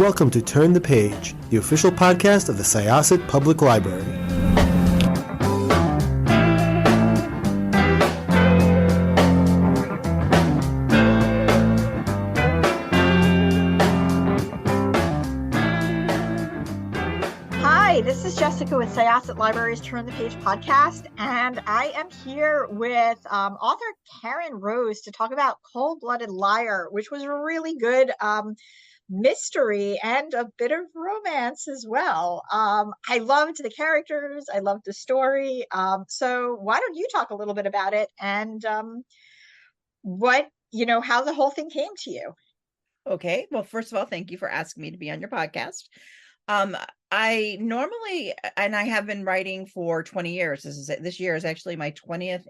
welcome to Turn the Page, the official podcast of the Syosset Public Library. Hi, this is Jessica with Syosset Library's Turn the Page podcast, and I am here with author Karen Rose to talk about Cold-Blooded Liar, which was a really good mystery and a bit of romance as well. I loved the characters. I loved the story. So why don't you talk a little bit about it and how the whole thing came to you? Okay. Well, first of all, thank you for asking me to be on your podcast. I normally, and I have been writing for 20 years. This year is actually my 20th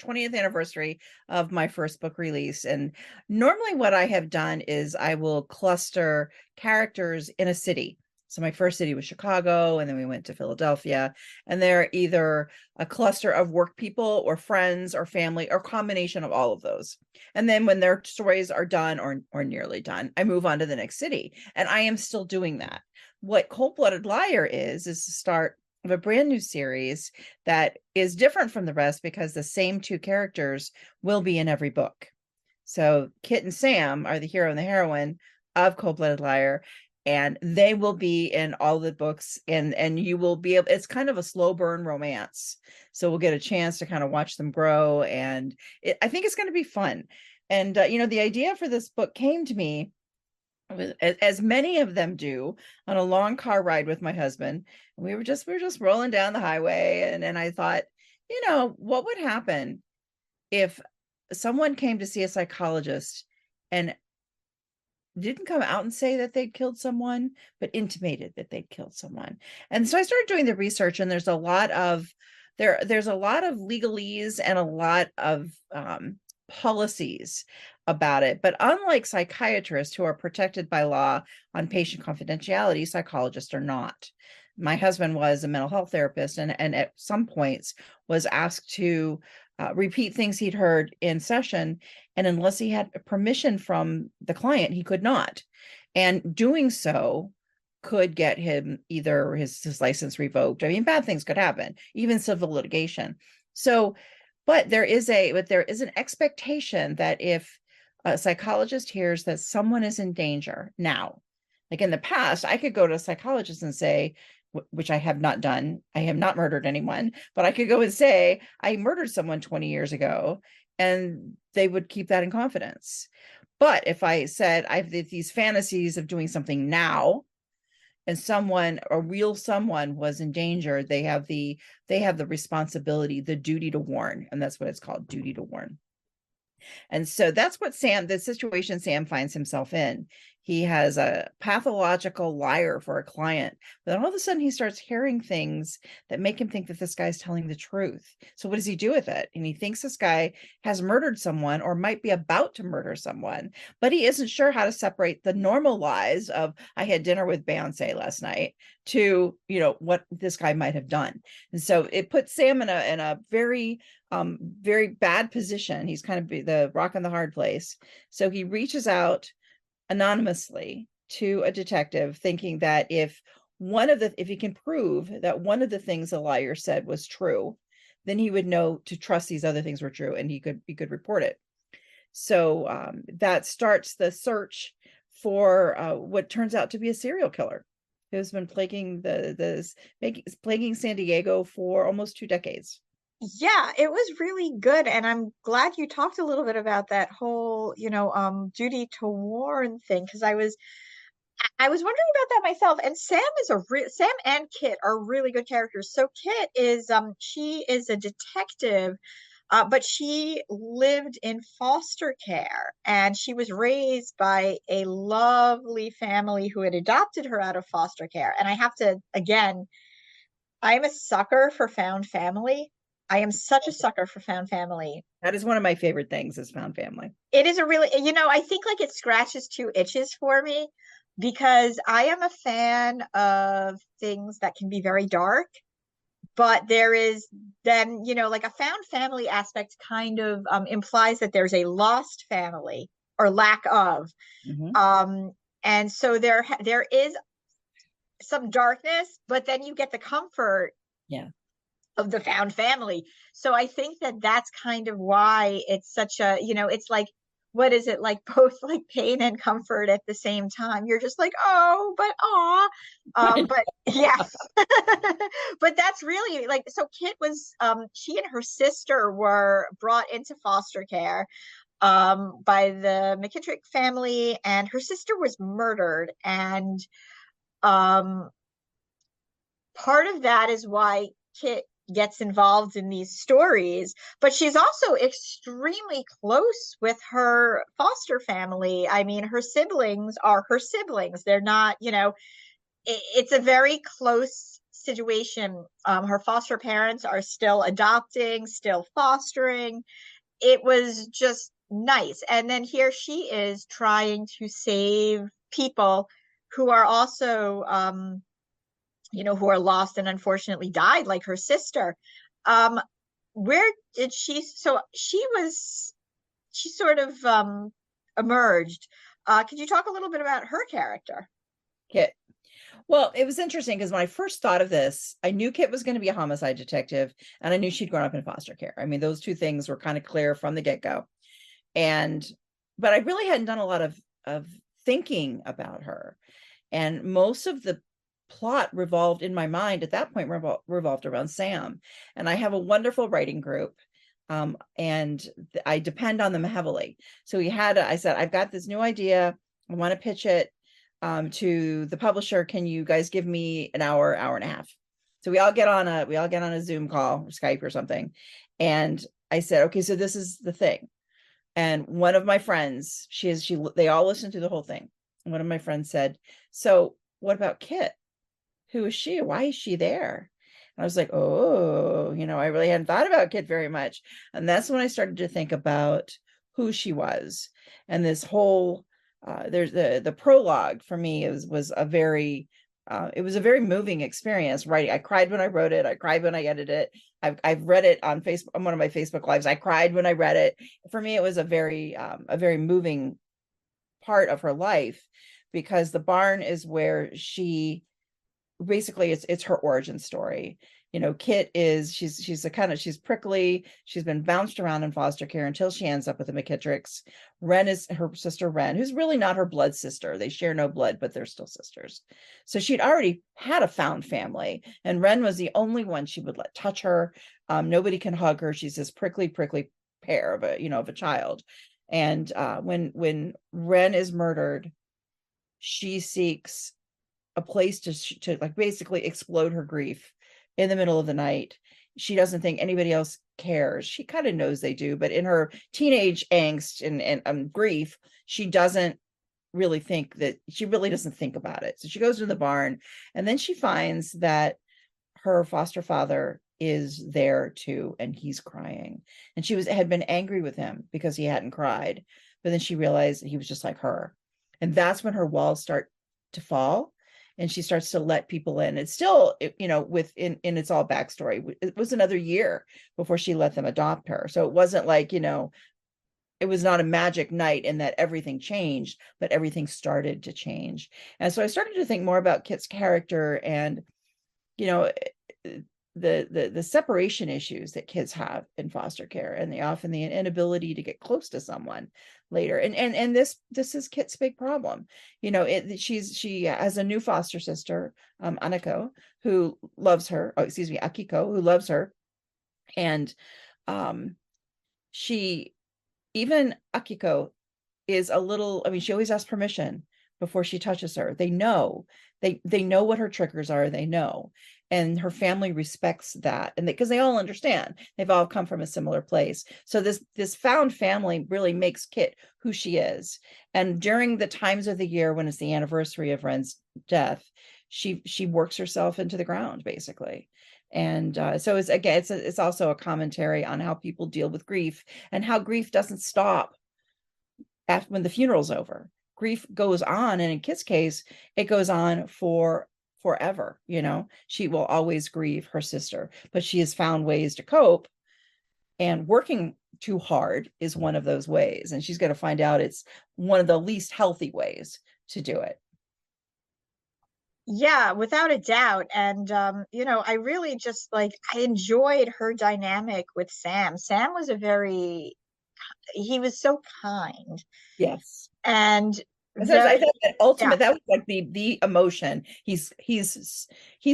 anniversary of my first book release. And normally what I have done is I will cluster characters in a city. So my first city was Chicago, and then we went to Philadelphia, and they're either a cluster of work people or friends or family or combination of all of those. And then when their stories are done or nearly done, I move on to the next city. And I am still doing that. What Cold-Blooded Liar is the start of a brand new series that is different from the rest because the same two characters will be in every book. So Kit and Sam are the hero and the heroine of Cold-Blooded Liar, and they will be in all the books, and you will be able, it's kind of a slow burn romance. So we'll get a chance to kind of watch them grow, and I think it's going to be fun. And, the idea for this book came to me, as many of them do, on a long car ride with my husband. We were just rolling down the highway, and I thought, what would happen if someone came to see a psychologist and didn't come out and say that they'd killed someone, but intimated that they'd killed someone. And so I started doing the research, and there's a lot of legalese and a lot of policies about it. But unlike psychiatrists who are protected by law on patient confidentiality, psychologists are not. My husband was a mental health therapist, and at some points was asked to repeat things he'd heard in session. And unless he had permission from the client, he could not. And doing so could get him either his license revoked. I mean, bad things could happen, even civil litigation. So, but there is an expectation that if a psychologist hears that someone is in danger now, like in the past, I could go to a psychologist and say, which I have not done, I have not murdered anyone, but I could go and say, I murdered someone 20 years ago, and they would keep that in confidence. But if I said I have these fantasies of doing something now, and a real someone was in danger, they have the responsibility, the duty to warn. And that's what it's called, duty to warn. And so that's what the situation Sam finds himself in. He has a pathological liar for a client, but then all of a sudden he starts hearing things that make him think that this guy's telling the truth. So what does he do with it? And he thinks this guy has murdered someone or might be about to murder someone, but he isn't sure how to separate the normal lies of, I had dinner with Beyonce last night, to, what this guy might have done. And so it puts Sam in a very very bad position. He's kind of the rock in the hard place. So he reaches out anonymously to a detective, thinking that if he can prove that one of the things the liar said was true, then he would know to trust these other things were true, and he could report it. So that starts the search for what turns out to be a serial killer who's been plaguing plaguing San Diego for almost 2 decades. Yeah, it was really good. And I'm glad you talked a little bit about that whole, duty to warn thing, because I was wondering about that myself. And Sam and Kit are really good characters. So Kit is she is a detective, but she lived in foster care, and she was raised by a lovely family who had adopted her out of foster care. And I have to, again, I am a sucker for found family. I am such a sucker for found family. That is one of my favorite things, is found family. It is a really, I think like it scratches 2 itches for me, because I am a fan of things that can be very dark, but there is then, like a found family aspect kind of implies that there's a lost family or lack of. Mm-hmm. And so there is some darkness, but then you get the comfort Yeah. of the found family. So I think that that's kind of why it's such a, it's like, what is it, like both like pain and comfort at the same time. You're just like, oh, but but yes. But that's really like, so Kit was she and her sister were brought into foster care by the McKittrick family, and her sister was murdered. And um part of that is why Kit gets involved in these stories, but she's also extremely close with her foster family. I mean, her siblings are her siblings. They're not, it's a very close situation. Her foster parents are still adopting, still fostering. It was just nice. And then here she is trying to save people who are also who are lost and unfortunately died, like her sister. Um, where did so she sort of emerged. Could you talk a little bit about her character? Kit. Well, it was interesting because when I first thought of this, I knew Kit was going to be a homicide detective, and I knew she'd grown up in foster care. I mean, those two things were kind of clear from the get-go. But I really hadn't done a lot of thinking about her. And most of the plot revolved in my mind at that point revolved around Sam. And I have a wonderful writing group, and I depend on them heavily. So I said, I've got this new idea. I want to pitch it to the publisher. Can you guys give me an hour and a half? So we all get on a Zoom call or Skype or something. And I said, okay, so this is the thing. And one of my friends, they all listened to the whole thing. And one of my friends said, so what about Kit? Who is she? Why is she there? And I was like, oh, I really hadn't thought about Kit very much. And that's when I started to think about who she was. And this whole, there's the prologue for me was a very moving experience writing. I cried when I wrote it. I cried when I edited it. I've read it on Facebook, on one of my Facebook lives. I cried when I read it. For me, it was a very moving part of her life, because the barn is where she basically it's her origin story. Kit she's prickly. She's been bounced around in foster care until she ends up with the McKittricks. Ren is her sister, Ren, who's really not her blood sister. They share no blood, but they're still sisters. So she'd already had a found family, and Ren was the only one she would let touch her. Nobody can hug her. She's this prickly pear of a child. And when Ren is murdered, she seeks a place to like basically explode her grief in the middle of the night. She doesn't think anybody else cares. She kind of knows they do, but in her teenage angst and grief, she doesn't really think that she really doesn't think about it. So she goes to the barn, and then she finds that her foster father is there too, and he's crying. And she had been angry with him because he hadn't cried, but then she realized he was just like her. And that's when her walls start to fall, and she starts to let people in. It's still, in its all backstory. It was another year before she let them adopt her. So it wasn't like, it was not a magic night in that everything changed, but everything started to change. And so I started to think more about Kit's character and, the separation issues that kids have in foster care, and often the inability to get close to someone later. And this is Kit's big problem. She has a new foster sister, Akiko, who loves her. Akiko, who loves her. And Akiko is a little, she always asks permission before she touches her. They know what her triggers are. They know. And her family respects that, and because they all understand, they've all come from a similar place. So this found family really makes Kit who she is. And during the times of the year when it's the anniversary of Ren's death, she works herself into the ground, basically. And so it's also a commentary on how people deal with grief, and how grief doesn't stop after when the funeral's over. Grief goes on, and in Kit's case, it goes on forever. She will always grieve her sister, but she has found ways to cope, and working too hard is one of those ways. And she's going to find out it's one of the least healthy ways to do it. Yeah, without a doubt. And I really just like I enjoyed her dynamic with Sam. Sam was he was so kind Yes. and Because I very, thought that yeah. ultimate, that was like the emotion. He's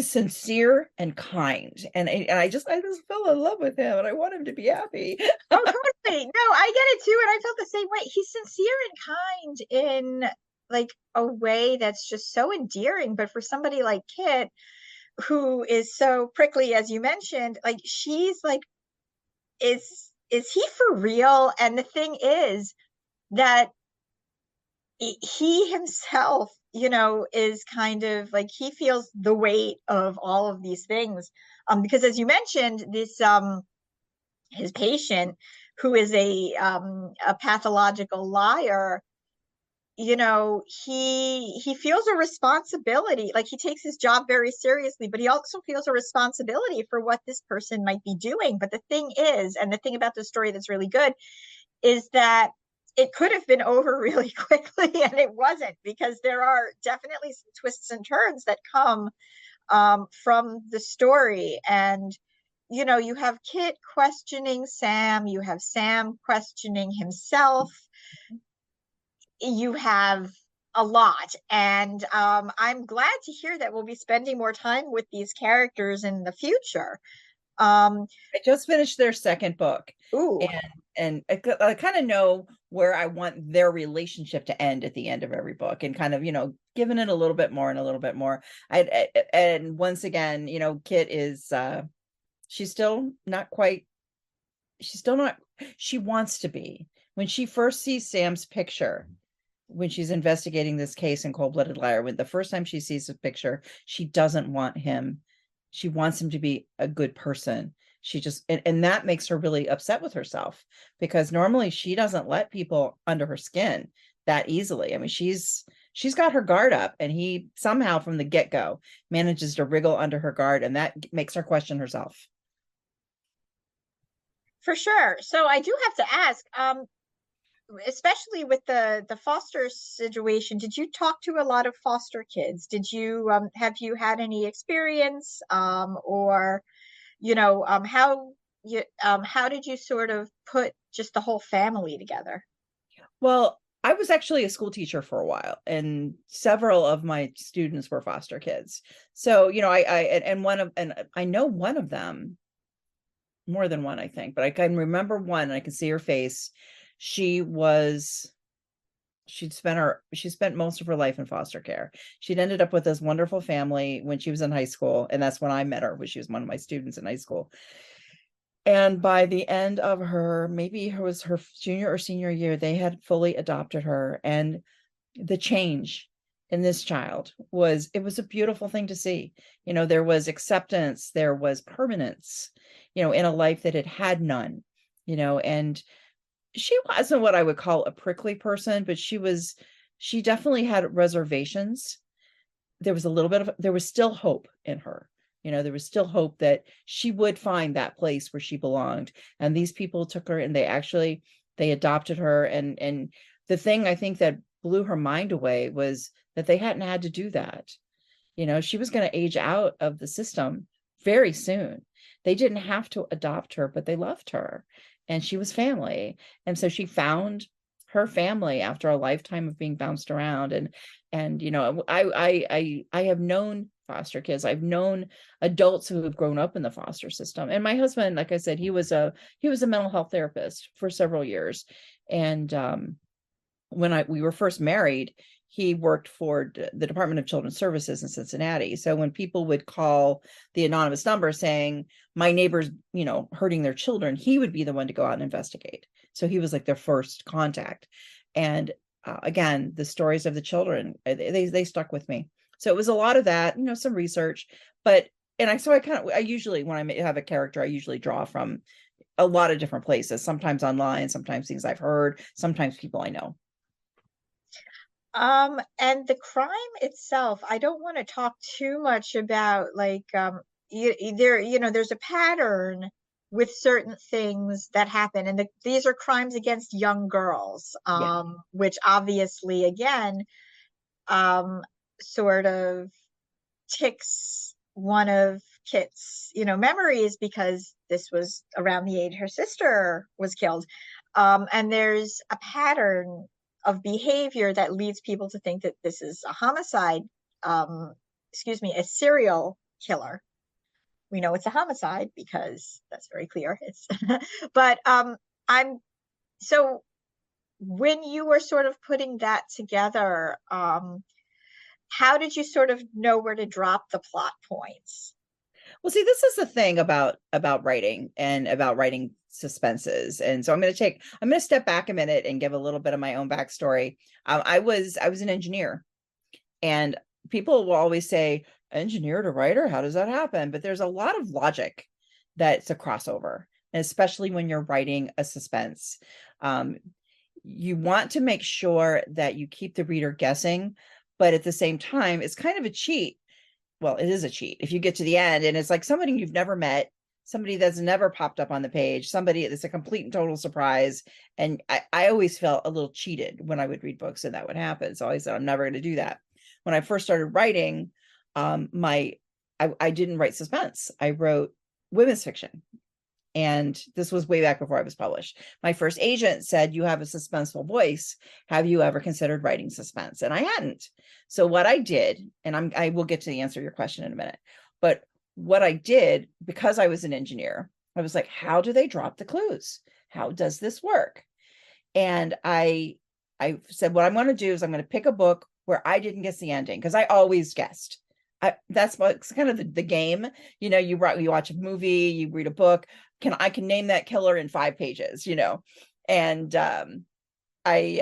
sincere and kind, and I just fell in love with him, and I want him to be happy. Oh, totally. No, I get it too, and I felt the same way. He's sincere and kind in like a way that's just so endearing. But for somebody like Kit, who is so prickly, as you mentioned, like she's like, is he for real? And the thing is that he himself, is kind of like he feels the weight of all of these things. Because as you mentioned, this his patient, who is a pathological liar, he feels a responsibility. Like he takes his job very seriously, but he also feels a responsibility for what this person might be doing. But the thing is, and the thing about this story that's really good is that it could have been over really quickly and it wasn't, because there are definitely some twists and turns that come from the story. And you have Kit questioning Sam, you have Sam questioning himself, you have a lot. And I'm glad to hear that we'll be spending more time with these characters in the future. I just finished their second book, Ooh, and I kind of know where I want their relationship to end at the end of every book, and kind of giving it a little bit more and a little bit more. And once again, Kit is she's still not quite. She's still not. She wants to be. When she first sees Sam's picture, when she's investigating this case in Cold-Blooded Liar, when the first time she sees his picture, she doesn't want him. She wants him to be a good person. She just, and that makes her really upset with herself, because normally she doesn't let people under her skin that easily. I mean, she's got her guard up, and he somehow from the get-go manages to wriggle under her guard, and that makes her question herself. for sure. So I do have to ask, especially with the foster situation, did you talk to a lot of foster kids? Did you have you had any experience, or how did you sort of put just the whole family together? Well, I was actually a school teacher for a while, and several of my students were foster kids. So, and I know one of them, more than one, I think, but I can remember one, and I can see her face. She spent most of her life in foster care. She'd ended up with this wonderful family when she was in high school, and that's when I met her, when she was one of my students in high school. And by the end of maybe it was her junior or senior year, they had fully adopted her. And the change in this child it was a beautiful thing to see. There was acceptance, there was permanence, in a life that it had none, and she wasn't what I would call a prickly person, but she definitely had reservations. There was still hope in her. There was still hope that she would find that place where she belonged. And these people took her, and they adopted her. And the thing I think that blew her mind away was that they hadn't had to do that. She was going to age out of the system very soon. They didn't have to adopt her, but they loved her, and she was family. And so she found her family after a lifetime of being bounced around. And I have known foster kids. I've known adults who have grown up in the foster system. And my husband, like I said, he was a mental health therapist for several years. And when we were first married, he worked for the Department of Children's Services in Cincinnati. So when people would call the anonymous number saying, my neighbor's, hurting their children, he would be the one to go out and investigate. So he was like their first contact. And again, the stories of the children, they stuck with me. So it was a lot of that, some research, I usually, when I have a character, I usually draw from a lot of different places, sometimes online, sometimes things I've heard, sometimes people I know. And the crime itself, I don't want to talk too much about like there's a pattern with certain things that happen, and these are crimes against young girls, Yeah. which obviously again sort of ticks one of Kit's, memories, because this was around the age her sister was killed. And there's a pattern of behavior that leads people to think that this is a homicide, a serial killer. We know it's a homicide because that's very clear. It's but I'm so when you were sort of putting that together, how did you sort of know where to drop the plot points? Well, see, this is the thing about writing and about writing suspenses. And so I'm going to step back a minute and give a little bit of my own backstory. I was an engineer, and people will always say, engineer to writer, how does that happen? But there's a lot of logic that's a crossover, and especially when you're writing a suspense. You want to make sure that you keep the reader guessing, but at the same time, it's kind of a cheat. Well, it is a cheat if you get to the end and it's like somebody you've never met, somebody that's never popped up on the page, somebody that's a complete and total surprise. And I always felt a little cheated when I would read books and that would happen. So I said, I'm never going to do that. When I first started writing, I didn't write suspense. I wrote women's fiction. And this was way back before I was published. My first agent said, you have a suspenseful voice. Have you ever considered writing suspense? And I hadn't. So what I did, and I will get to the answer to your question in a minute, but what I did, because I was an engineer, I was like, how do they drop the clues? How does this work? And I said, what I'm going to do is I'm going to pick a book where I didn't guess the ending, because I always guessed. That's what's kind of the game. You watch a movie, you read a book. I can name that killer in 5 pages, and I picked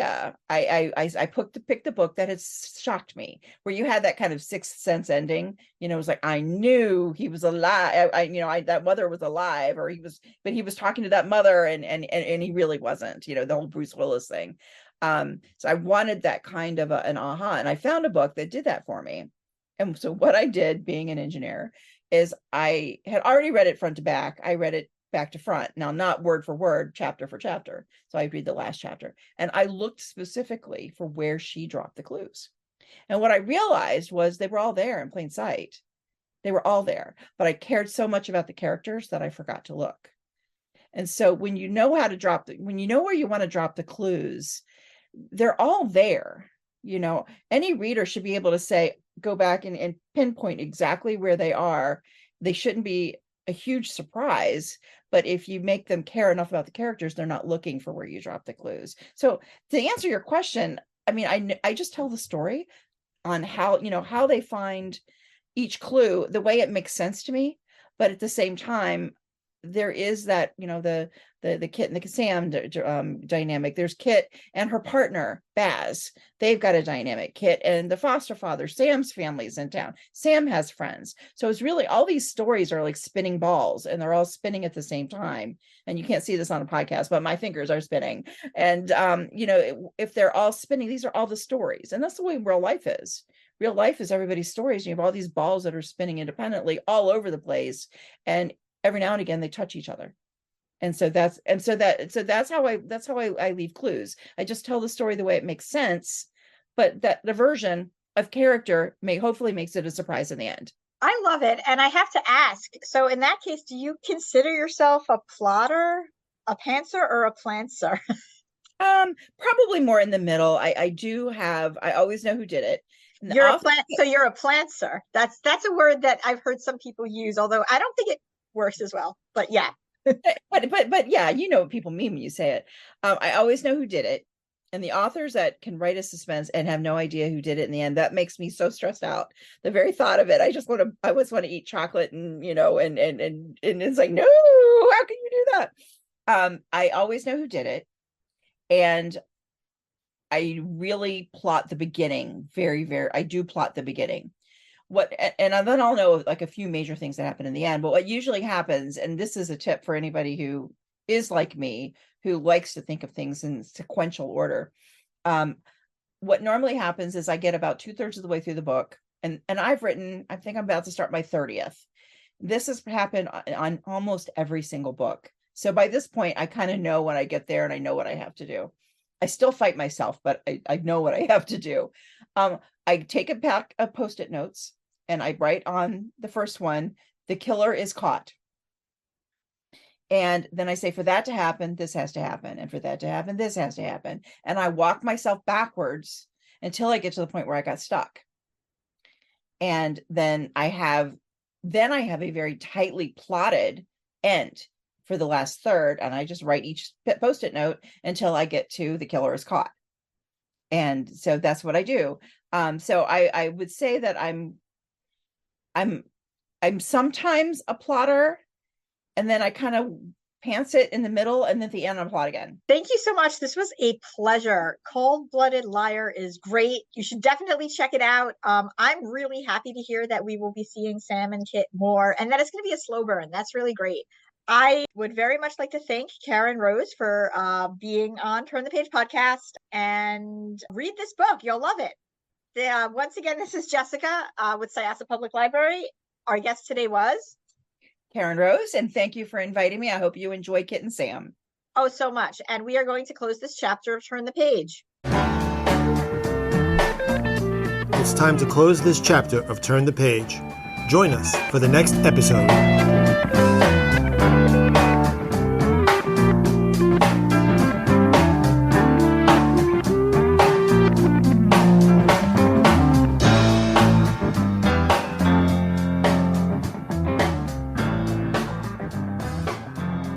the book that has shocked me, where you had that kind of Sixth Sense ending. It was like, I knew he was alive. That mother was alive, but he was talking to that mother, and he really wasn't. The whole Bruce Willis thing. So I wanted that kind of an aha, and I found a book that did that for me. And so what I did, being an engineer, is I had already read it front to back. I read it back to front. Now, not word for word, chapter for chapter. So I read the last chapter. And I looked specifically for where she dropped the clues. And what I realized was they were all there in plain sight. They were all there. But I cared so much about the characters that I forgot to look. And so when you know how to when you know where you want to drop the clues, they're all there. Any reader should be able to say, go back and pinpoint exactly where they are. They shouldn't be a huge surprise, but if you make them care enough about the characters, they're not looking for where you drop the clues. So to answer your question, I just tell the story on how they find each clue the way it makes sense to me. But at the same time, there is that, the Kit and the Sam dynamic. There's Kit and her partner, Baz. They've got a dynamic. Kit and the foster father, Sam's family's in town. Sam has friends. So it's really, all these stories are like spinning balls, and they're all spinning at the same time. And you can't see this on a podcast, but my fingers are spinning. And, if they're all spinning, these are all the stories. And that's the way real life is. Real life is everybody's stories. You have all these balls that are spinning independently all over the place. And every now and again, they touch each other. And so that's how I leave clues. I just tell the story the way it makes sense, but that the version of character hopefully makes it a surprise in the end. I love it. And I have to ask, so in that case, do you consider yourself a plotter, a pantser, or a plantser? Probably more in the middle. I always know who did it. So you're a plantser. That's a word that I've heard some people use, although I don't think it works as well, but yeah. but yeah, what people mean when you say it. I always know who did it, and the authors that can write a suspense and have no idea who did it in the end, that makes me so stressed out. The very thought of it, I always want to eat chocolate, and and it's like, no, how can you do that? I always know who did it, and I really plot the beginning. I do plot the beginning. And then I'll know like a few major things that happen in the end. But what usually happens, and this is a tip for anybody who is like me, who likes to think of things in sequential order. What normally happens is I get about 2/3 of the way through the book, and I think I'm about to start my 30th. This has happened on almost every single book. So by this point, I kind of know when I get there, and I know what I have to do. I still fight myself, but I know what I have to do. I take a pack of Post-it notes and I write on the first one, the killer is caught. And then I say, for that to happen, this has to happen. And for that to happen, this has to happen. And I walk myself backwards until I get to the point where I got stuck. And then I have a very tightly plotted end for the last third. And I just write each Post-it note until I get to the killer is caught. And so that's what I do. So I would say that I'm sometimes a plotter, and then I kind of pants it in the middle, and then at the end I plot again. Thank you so much. This was a pleasure. Cold-Blooded Liar is great. You should definitely check it out. I'm really happy to hear that we will be seeing Sam and Kit more, and that it's going to be a slow burn. That's really great. I would very much like to thank Karen Rose for being on Turn the Page podcast, and read this book. You'll love it. Once again, this is Jessica with Syosset Public Library. Our guest today was Karen Rose, and thank you for inviting me. I hope you enjoy Kit and Sam. Oh, so much. And we are going to close this chapter of Turn the Page. It's time to close this chapter of Turn the Page. Join us for the next episode.